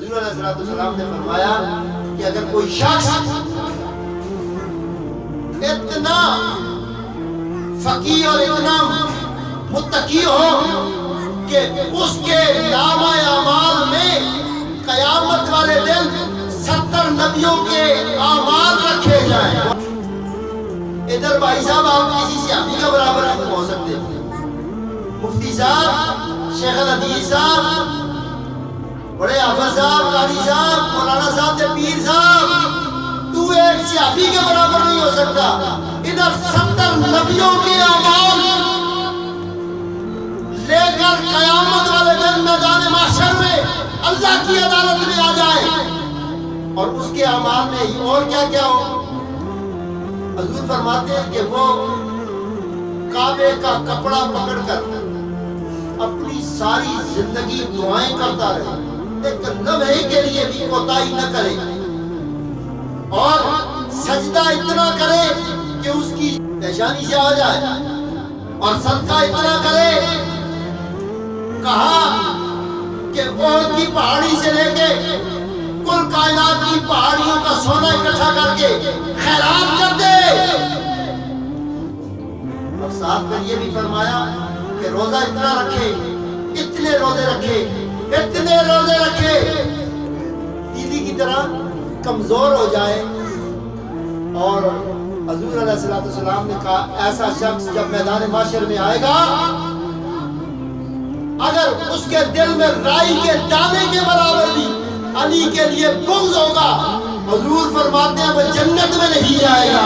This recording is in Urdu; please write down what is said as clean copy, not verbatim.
حضور علیہ السلام نے فرمایا کہ اگر کوئی شخص اتنا فقیر اور اتنا متقی ہو کہ اس کے نامہ اعمال میں قیامت والے دن 70 نبیوں کے اعمال رکھے جائیں. ادھر بھائی صاحب آپ کسی صحابی کا برابر نہیں ہو سکتے. مفتی صاحب، شیخ الحدیث صاحب، بڑے حافظ صاحب، قاری صاحب، مولانا صاحب تے پیر صاحب، تو ایک صحابی کے برابر نہیں ہو سکتا. ادھر 70 نبیوں کے اعمال لے کر قیامت والے دن میدان محشر میں اللہ کی عدالت میں آ جائے اور اس کے اعمال میں اور کیا کیا ہو. حضور فرماتے ہیں کہ وہ کعبے کا کپڑا پکڑ کر اپنی ساری زندگی دعائیں کرتا رہے، ایک لمحے کے لیے بھی کوتاہی نہ کرے، اور سجدہ اتنا کرے کہ اس کی پیشانی سے آ جائے، اور صدقہ اتنا کرے. کہا کہ احد کی پہاڑی سے لے کے کل کائنات کی پہاڑیوں کا سونا اکٹھا کر کے خیرات کر دے. اور ساتھ میں یہ بھی فرمایا کہ روزہ اتنا رکھے، اتنے روزے رکھے، اتنے روزے رکھے، تیلی کی طرح کمزور ہو جائے. اور حضور علیہ السلام نے کہا ایسا شخص جب میدان محشر میں آئے گا، اگر اس کے دل میں رائی کے دانے کے برابر بھی علی کے لیے بغض ہوگا، حضور فرماتے ہیں وہ جنت میں نہیں جائے گا.